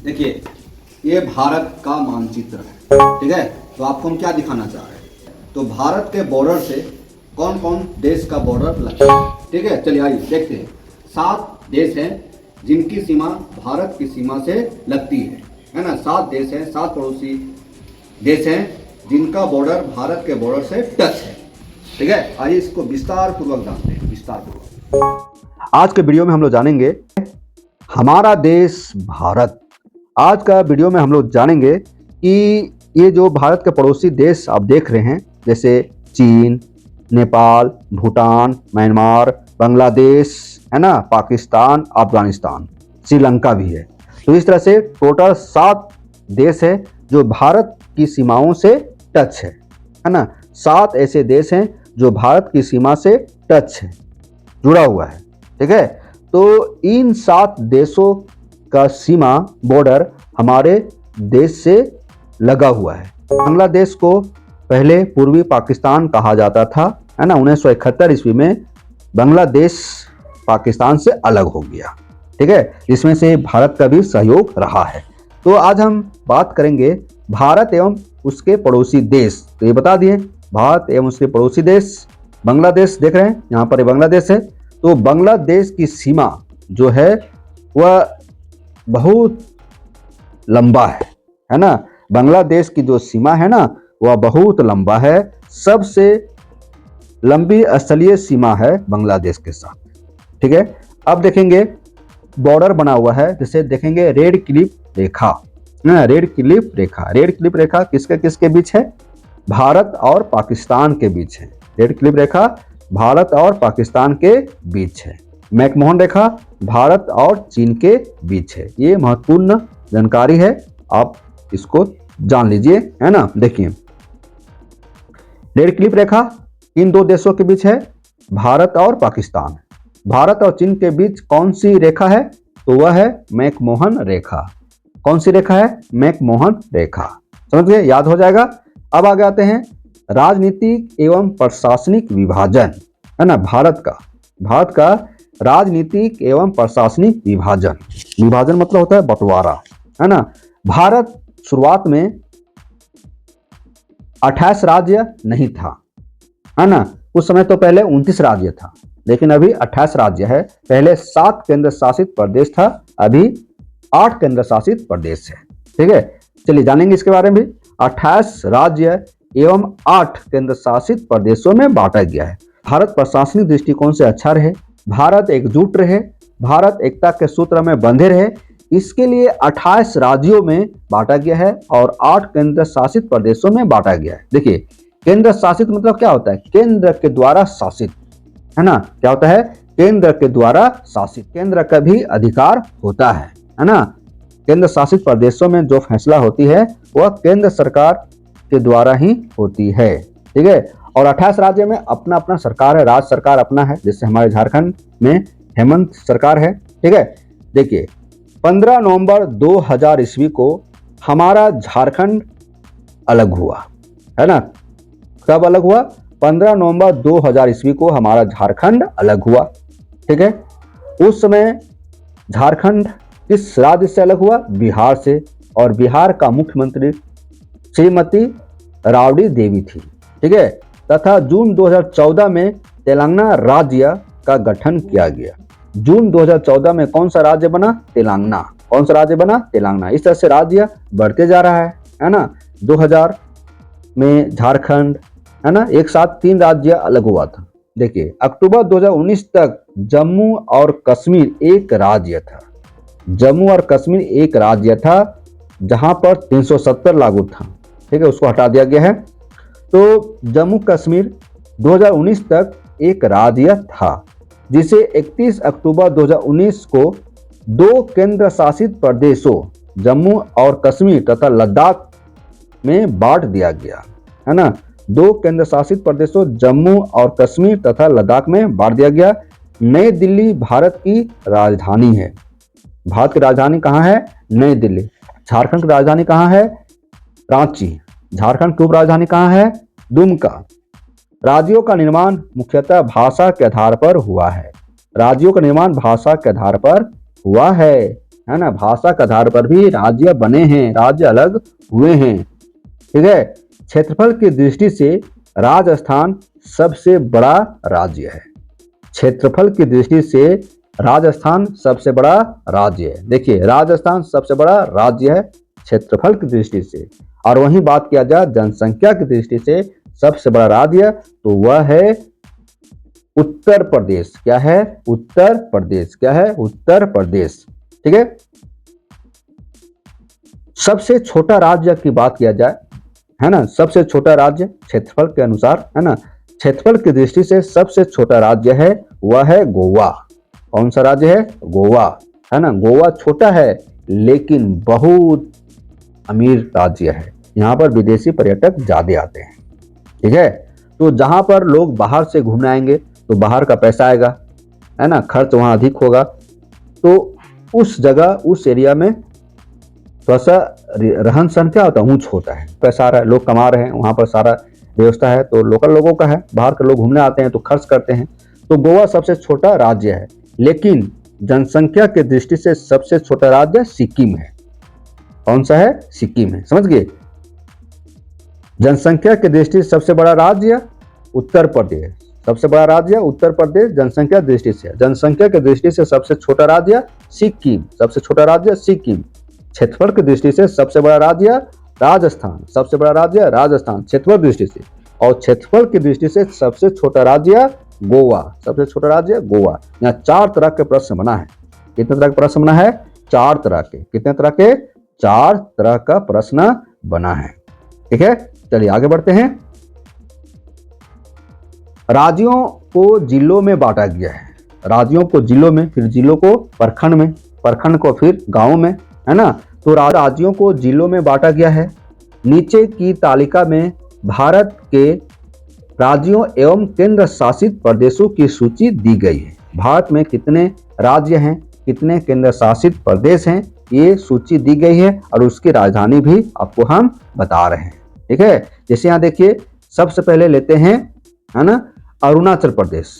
देखिए, ये भारत का मानचित्र है, ठीक है। तो आपको हम क्या दिखाना चाह रहे हैं, तो भारत के बॉर्डर से कौन कौन देश का बॉर्डर लगता है, ठीक है। चलिए आइए देखते हैं। 7 देश हैं जिनकी सीमा भारत की सीमा से लगती है ना। 7 देश हैं, 7 पड़ोसी देश हैं जिनका बॉर्डर भारत के बॉर्डर से टच है, ठीक है। आइए इसको विस्तार पूर्वक जानते हैं, विस्तार पूर्वक। आज के वीडियो में हम लोग जानेंगे हमारा देश भारत। आज का वीडियो में हम लोग जानेंगे कि ये जो भारत के पड़ोसी देश आप देख रहे हैं, जैसे चीन, नेपाल, भूटान, म्यांमार, बांग्लादेश, है ना, पाकिस्तान, अफगानिस्तान, श्रीलंका भी है। तो इस तरह से टोटल 7 देश है जो भारत की सीमाओं से टच है ना। 7 ऐसे देश हैं जो भारत की सीमा से टच है, जुड़ा हुआ है, ठीक है। तो इन 7 देशों का सीमा बॉर्डर हमारे देश से लगा हुआ है। बांग्लादेश को पहले पूर्वी पाकिस्तान कहा जाता था, है ना। 1971 ईस्वी में बांग्लादेश पाकिस्तान से अलग हो गया, ठीक है। इसमें से भारत का भी सहयोग रहा है। तो आज हम बात करेंगे भारत एवं उसके पड़ोसी देश। तो ये बता दिए, भारत एवं उसके पड़ोसी देश। बांग्लादेश देख रहे हैं, यहाँ पर बांग्लादेश है। तो बांग्लादेश की सीमा जो है वह बहुत लंबा है ना। बांग्लादेश की जो सीमा है ना वह बहुत लंबा है। सबसे लंबी स्थलीय सीमा है बांग्लादेश के साथ, ठीक है। अब देखेंगे बॉर्डर बना हुआ है, जैसे देखेंगे रेड क्लिफ रेखा, रेड क्लिफ रेखा। रेड क्लिफ रेखा किसके किसके बीच है? भारत और पाकिस्तान के बीच है। रेड क्लिफ रेखा भारत और पाकिस्तान के बीच है। मैकमोहन रेखा भारत और चीन के बीच है। ये महत्वपूर्ण जानकारी है, आप इसको जान लीजिए, है ना। देखिए रेड क्लिफ रेखा इन 2 देशों के बीच है, भारत और पाकिस्तान। भारत और चीन के बीच कौन सी रेखा है? तो वह है मैकमोहन रेखा। कौन सी रेखा है? मैकमोहन रेखा। समझ गए, याद हो जाएगा। अब आगे आते हैं राजनीतिक एवं प्रशासनिक विभाजन, है ना। भारत का राजनीतिक एवं प्रशासनिक विभाजन। विभाजन मतलब होता है बंटवारा, है ना। भारत शुरुआत में 28 राज्य नहीं था, है ना। उस समय तो पहले 29 राज्य था, लेकिन अभी 28 राज्य है। पहले 7 केंद्र शासित प्रदेश था, अभी 8 केंद्र शासित प्रदेश है, ठीक है। चलिए जानेंगे इसके बारे में भी। 28 राज्य एवं 8 केंद्र शासित प्रदेशों में बांटा गया है। भारत प्रशासनिक दृष्टिकोण से अच्छा रहे, भारत एकजुट रहे, भारत एकता के सूत्र में बंधे रहे, इसके लिए 28 राज्यों में बांटा गया है और 8 केंद्र शासित प्रदेशों में बांटा गया है। देखिए केंद्र शासित मतलब क्या होता है? केंद्र के द्वारा शासित, है ना। क्या होता है? केंद्र के द्वारा शासित। केंद्र का भी अधिकार होता है ना। केंद्र शासित प्रदेशों में जो फैसला होती है वह केंद्र सरकार के द्वारा ही होती है, ठीक है। और 28 राज्य में अपना अपना सरकार है, राज्य सरकार अपना है। जैसे हमारे झारखंड में हेमंत सरकार है, ठीक है। देखिए 15 नवंबर 2000 ईस्वी को हमारा झारखंड अलग हुआ, है ना। कब अलग हुआ? 15 नवंबर 2000 ईस्वी को हमारा झारखंड अलग हुआ, ठीक है। उस समय झारखंड किस राज्य से अलग हुआ? बिहार से। और बिहार का मुख्यमंत्री श्रीमती राबड़ी देवी थी, ठीक है। तथा जून 2014 में तेलंगाना राज्य का गठन किया गया। जून 2014 में कौन सा राज्य बना? तेलंगाना। कौन सा राज्य बना? तेलंगाना। इस तरह से राज्य बढ़ते जा रहा है ना। 2000 में झारखंड, है ना, एक साथ 3 राज्य अलग हुआ था। देखिए अक्टूबर 2019 तक जम्मू और कश्मीर एक राज्य था। जम्मू और कश्मीर एक राज्य था जहां पर 370 लागू था, ठीक है, उसको हटा दिया गया है। तो जम्मू कश्मीर 2019 तक एक राज्य था, जिसे 31 अक्टूबर 2019 को 2 केंद्र शासित प्रदेशों जम्मू और कश्मीर तथा लद्दाख में बांट दिया गया, है ना। 2 केंद्र शासित प्रदेशों जम्मू और कश्मीर तथा लद्दाख में बांट दिया गया। नई दिल्ली भारत की राजधानी है। भारत की राजधानी कहाँ है? नई दिल्ली। झारखंड की राजधानी कहाँ है? रांची। झारखंड की उप राजधानी कहाँ है? दुमका। राज्यों का निर्माण मुख्यतः भाषा के आधार पर हुआ है। राज्यों का निर्माण भाषा के आधार पर हुआ है है ना, भाषा के आधार पर भी राज्य बने हैं, राज्य अलग हुए हैं। ठीक है, क्षेत्रफल की दृष्टि से राजस्थान सबसे बड़ा राज्य है। क्षेत्रफल की दृष्टि से राजस्थान सबसे बड़ा राज्य है। देखिए, राजस्थान सबसे बड़ा राज्य है क्षेत्रफल की दृष्टि से। और वहीं बात किया जाए जनसंख्या की दृष्टि से सबसे बड़ा राज्य, तो वह है उत्तर प्रदेश। क्या है? उत्तर प्रदेश। क्या है? उत्तर प्रदेश। ठीक है, सबसे छोटा राज्य की बात किया जाए, है ना, सबसे छोटा राज्य क्षेत्रफल के अनुसार, है ना, क्षेत्रफल की दृष्टि से सबसे छोटा राज्य है वह है गोवा। कौन सा राज्य है? गोवा, है ना। गोवा छोटा है लेकिन बहुत अमीर राज्य है। यहाँ पर विदेशी पर्यटक ज्यादा आते हैं। ठीक है, तो जहां पर लोग बाहर से घूमने आएंगे तो बाहर का पैसा आएगा, है ना, खर्च वहां अधिक होगा, तो उस जगह, उस एरिया में थोड़ा सा रहन सहन क्या होता है, ऊंच होता है, पैसा आ रहा है, लोग कमा रहे हैं, वहां पर सारा व्यवस्था है, तो लोकल लोगों का है, बाहर के लोग घूमने आते हैं तो खर्च करते हैं। तो गोवा सबसे छोटा राज्य है, लेकिन जनसंख्या की दृष्टि से सबसे छोटा राज्य सिक्किम है। कौन सा है? सिक्किम है। समझ गए? जनसंख्या की दृष्टि से सबसे बड़ा राज्य उत्तर प्रदेश। सबसे बड़ा राज्य उत्तर प्रदेश जनसंख्या दृष्टि से। जनसंख्या की दृष्टि से सबसे छोटा राज्य सिक्किम। सबसे छोटा राज्य सिक्किम। क्षेत्रफल की दृष्टि से सबसे बड़ा राज्य राजस्थान। सबसे बड़ा राज्य राजस्थान क्षेत्रफल दृष्टि से। और क्षेत्रफल की दृष्टि से सबसे छोटा राज्य गोवा। सबसे छोटा राज्य गोवा। यहाँ 4 तरह के प्रश्न बना है। कितने तरह का प्रश्न बना है? 4 तरह के। कितने तरह के? 4 तरह का प्रश्न बना है। ठीक है, चलिए आगे बढ़ते हैं। राज्यों को जिलों में बांटा गया है। राज्यों को जिलों में, फिर जिलों को प्रखंड में, प्रखंड को फिर गांव में, है ना। तो राज्यों को जिलों में बांटा गया है। नीचे की तालिका में भारत के राज्यों एवं केंद्र शासित प्रदेशों की सूची दी गई है। भारत में कितने राज्य हैं, कितने केंद्र शासित प्रदेश हैं, ये सूची दी गई है और उसकी राजधानी भी आपको हम बता रहे हैं। ठीक है, जैसे यहाँ देखिए, सबसे पहले लेते हैं, है ना, अरुणाचल प्रदेश।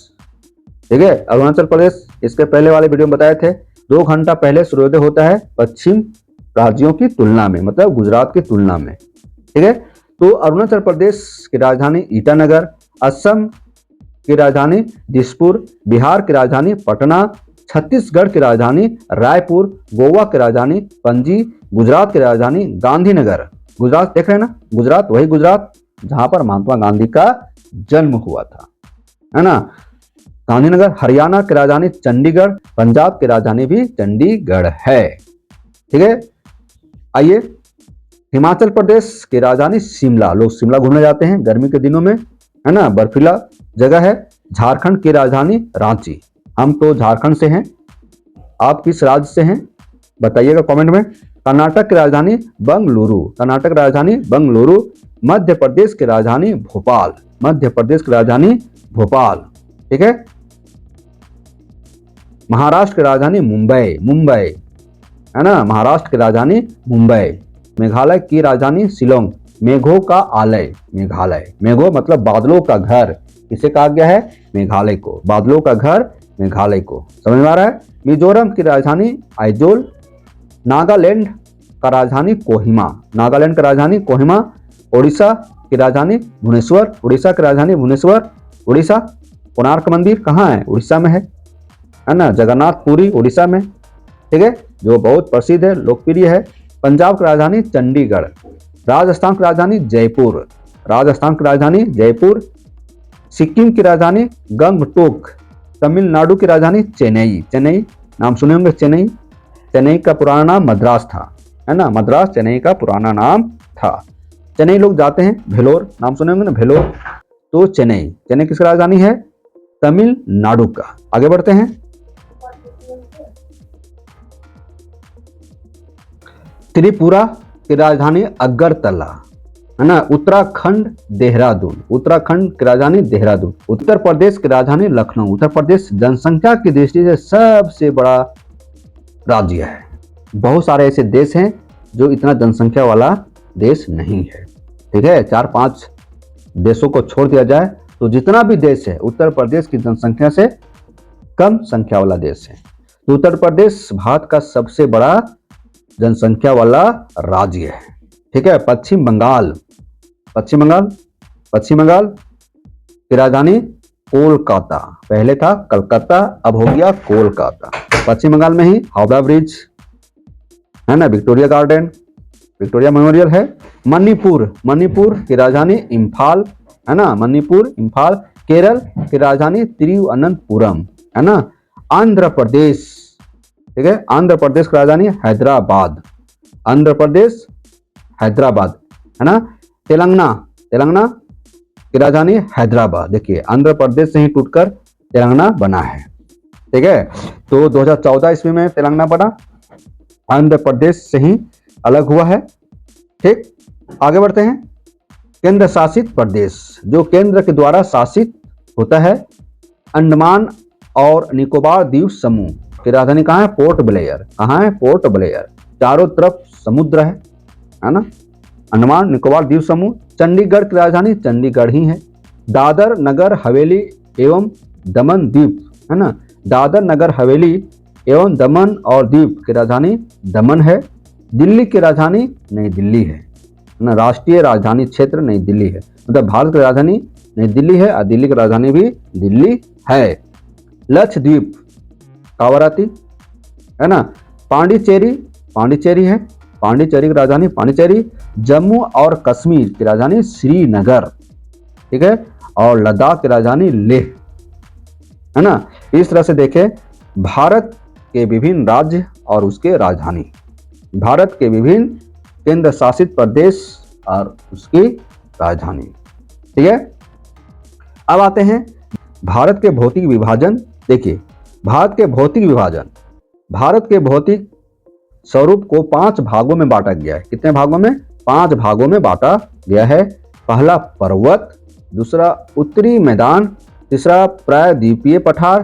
ठीक है, अरुणाचल प्रदेश, इसके पहले वाले वीडियो में बताए थे, 2 घंटा पहले सूर्योदय होता है पश्चिम राज्यों की तुलना में, मतलब गुजरात की तुलना में। ठीक है, तो अरुणाचल प्रदेश की राजधानी ईटानगर, असम की राजधानी दिसपुर, बिहार की राजधानी पटना, छत्तीसगढ़ की राजधानी रायपुर, गोवा की राजधानी पणजी, गुजरात की राजधानी गांधीनगर। गुजरात देख रहे हैं ना, गुजरात, वही गुजरात जहां पर महात्मा गांधी का जन्म हुआ था, है ना। गांधीनगर। हरियाणा की राजधानी चंडीगढ़, पंजाब की राजधानी भी चंडीगढ़ है। ठीक है, आइए, हिमाचल प्रदेश की राजधानी शिमला। लोग शिमला घूमने जाते हैं गर्मी के दिनों में, है ना, बर्फीला जगह है। झारखंड की राजधानी रांची। हम तो झारखंड से हैं, आप किस राज्य से हैं बताइएगा कमेंट में। कर्नाटक की राजधानी बंगलुरु। कर्नाटक की राजधानी बंगलुरु। मध्य प्रदेश की राजधानी भोपाल। मध्य प्रदेश की राजधानी भोपाल। ठीक है, महाराष्ट्र की राजधानी मुंबई। मुंबई, है ना, महाराष्ट्र की राजधानी मुंबई। मेघालय की राजधानी शिलोंग। मेघों का आलय, मेघालय। मेघों मतलब बादलों का घर, किसे कहा गया है? मेघालय को। बादलों का घर मेघालय को। समझ में आ रहा है? मिजोरम की राजधानी आइजोल। नागालैंड का राजधानी कोहिमा। नागालैंड का राजधानी कोहिमा। उड़ीसा की राजधानी भुवनेश्वर। उड़ीसा की राजधानी भुवनेश्वर। उड़ीसा। कोणार्क मंदिर कहाँ है? उड़ीसा में है ना। जगन्नाथ पुरी उड़ीसा में। ठीक है, जो बहुत प्रसिद्ध है, लोकप्रिय है। पंजाब की राजधानी चंडीगढ़। राजस्थान की राजधानी जयपुर। राजस्थान की राजधानी जयपुर। सिक्किम की राजधानी गंगटोक। तमिलनाडु की राजधानी चेन्नई। चेन्नई नाम सुने होंगे, चेन्नई। चेन्नई का पुराना नाम मद्रास था, है ना। मद्रास चेन्नई का पुराना नाम था। चेन्नई लोग जाते हैं। भेलोर नाम सुने होंगे ना, भेलोर। तो चेन्नई, चेन्नई किसकी राजधानी है? तमिलनाडु का। आगे बढ़ते हैं। त्रिपुरा की राजधानी अगरतला, है ना। उत्तराखंड देहरादून। उत्तराखंड की राजधानी देहरादून। उत्तर प्रदेश की राजधानी लखनऊ। उत्तर प्रदेश जनसंख्या की दृष्टि से सबसे बड़ा राज्य है। बहुत सारे ऐसे देश हैं जो इतना जनसंख्या वाला देश नहीं है। ठीक है, 4-5 देशों को छोड़ दिया जाए तो जितना भी देश है, उत्तर प्रदेश की जनसंख्या से कम संख्या वाला देश है। तो उत्तर प्रदेश भारत का सबसे बड़ा जनसंख्या वाला राज्य है। ठीक है। पश्चिम बंगाल की राजधानी कोलकाता, पहले था कलकत्ता, अब हो गया कोलकाता। पश्चिम बंगाल में ही हावड़ा ब्रिज है ना, विक्टोरिया गार्डन, विक्टोरिया मेमोरियल है। मणिपुर की राजधानी इम्फाल है ना, मणिपुर इम्फाल। केरल की राजधानी तिरुवनंतपुरम है ना। आंध्र प्रदेश, ठीक है, आंध्र प्रदेश की राजधानी हैदराबाद, आंध्र प्रदेश हैदराबाद है ना। तेलंगाना की राजधानी हैदराबाद। देखिए आंध्र प्रदेश से ही टूटकर तेलंगाना बना है। ठीक है। तो 2014 ईस्वी में तेलंगाना बना, आंध्र प्रदेश से ही अलग हुआ है। ठीक, आगे बढ़ते हैं। केंद्र शासित प्रदेश, जो केंद्र के द्वारा शासित होता है, अंडमान और निकोबार द्वीप समूह की राजधानी कहाँ है? Port Blair. कहाँ है? Port Blair. चारों तरफ समुद्र है ना। अंडमान निकोबार द्वीप समूह। चंडीगढ़ की राजधानी चंडीगढ़ ही है। दादर नगर हवेली एवं दमन द्वीप है ना, दादर नगर हवेली एवं दमन और द्वीप की राजधानी दमन है। दिल्ली की राजधानी नई दिल्ली है ना, राष्ट्रीय राजधानी क्षेत्र नई दिल्ली है। मतलब भारत की राजधानी नई दिल्ली है और दिल्ली की राजधानी भी दिल्ली है। लक्षद्वीप कावाराती है ना। पांडिचेरी है, पांडिचेरी की राजधानी पांडिचेरी। जम्मू और कश्मीर की राजधानी श्रीनगर, ठीक है, और लद्दाख की राजधानी लेह है ना। इस तरह से देखें भारत के विभिन्न राज्य और उसके राजधानी, भारत के विभिन्न केंद्र शासित प्रदेश और उसकी राजधानी। ठीक है। अब आते हैं भारत के भौतिक विभाजन। देखिए भारत के भौतिक स्वरूप को 5 भागों में बांटा गया है। कितने भागों में? 5 भागों में बांटा गया है। पहला पर्वत, दूसरा उत्तरी मैदान, तीसरा प्रायद्वीपीय पठार,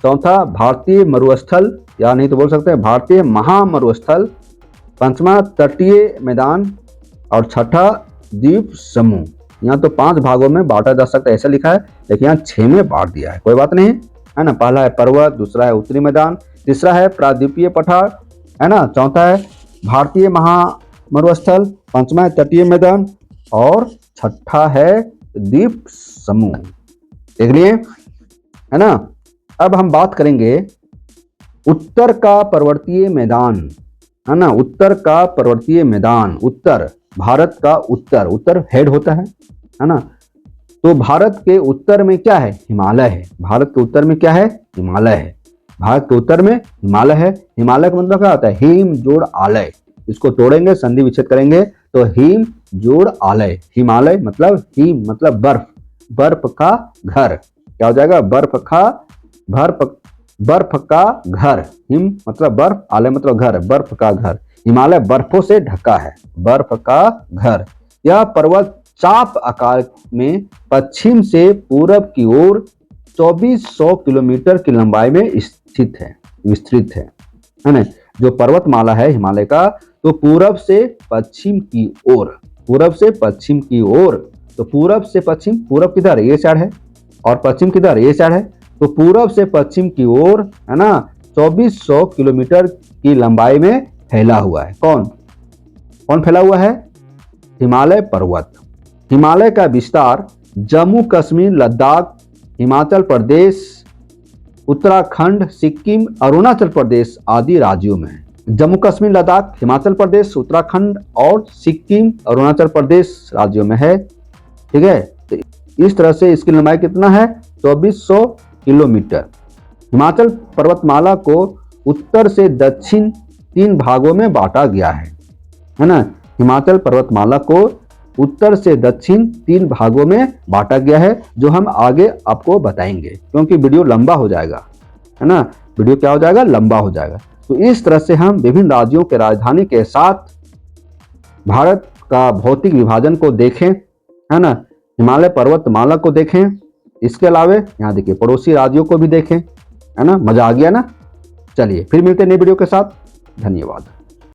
चौथा भारतीय मरुस्थल या नहीं तो बोल सकते हैं भारतीय महामरुस्थल, पांचवा तटीय मैदान और छठा द्वीप समूह। यहाँ तो 5 भागों में बांटा जा सकता है ऐसा लिखा है, लेकिन यहाँ 6 में बांट दिया है, कोई बात नहीं है ना। पहला है पर्वत, दूसरा है उत्तरी मैदान, तीसरा है प्रायद्वीपीय पठार है ना, चौथा है भारतीय महामरुस्थल, पांचवा है तटीय मैदान और छठा है द्वीप समूह। देख लिए है ना। अब हम बात करेंगे उत्तर का पर्वतीय मैदान है ना, उत्तर का पर्वतीय मैदान। उत्तर, भारत का उत्तर हेड होता है ना। तो भारत के उत्तर में क्या है? हिमालय है। भारत के उत्तर में क्या है? हिमालय है। भारत के उत्तर में हिमालय है। हिमालय का मतलब क्या होता है? हिम जोड़ आलय। इसको तोड़ेंगे, संधि विच्छेद करेंगे तो हिम जोड़ आलय। हिमालय मतलब हिम मतलब बर्फ, बर्फ का घर। क्या हो जाएगा? बर्फ का घर। हिम मतलब बर्फ, आलय मतलब घर, बर्फ का घर। हिमालय बर्फों से ढका है, बर्फ का घर। यह पर्वत चाप आकार में पश्चिम से पूरब की ओर 2400 किलोमीटर की लंबाई में विस्तृत है ना। जो पर्वतमाला है हिमालय का, तो पूरब से पश्चिम की ओर, तो पूरब से पश्चिम, पूरब किधर? ये साइड है, और पश्चिम किधर? ये साइड है। तो पूरब से पश्चिम की ओर है ना 2400 किलोमीटर की लंबाई में फैला हुआ है। कौन फैला हुआ है? हिमालय पर्वत। हिमालय का विस्तार जम्मू कश्मीर, लद्दाख, हिमाचल प्रदेश, उत्तराखंड, सिक्किम, अरुणाचल प्रदेश आदि राज्यों में है। जम्मू कश्मीर, लद्दाख, हिमाचल प्रदेश, उत्तराखंड और सिक्किम, अरुणाचल प्रदेश राज्यों में है। ठीक है। तो इस तरह से इसकी लंबाई कितना है? 2400 किलोमीटर। हिमाचल पर्वतमाला को उत्तर से दक्षिण 3 भागों में बांटा गया है ना। हिमाचल पर्वतमाला को उत्तर से दक्षिण 3 भागों में बांटा गया है, जो हम आगे आपको बताएंगे, क्योंकि वीडियो लंबा हो जाएगा है ना। वीडियो क्या हो जाएगा? लंबा हो जाएगा। तो इस तरह से हम विभिन्न राज्यों के राजधानी के साथ भारत का भौतिक विभाजन को देखें है ना, हिमालय पर्वतमाला को देखें, इसके अलावा यहाँ देखिए पड़ोसी राज्यों को भी देखें है ना। मजा आ गया ना। चलिए फिर मिलते हैं नई वीडियो के साथ। धन्यवाद।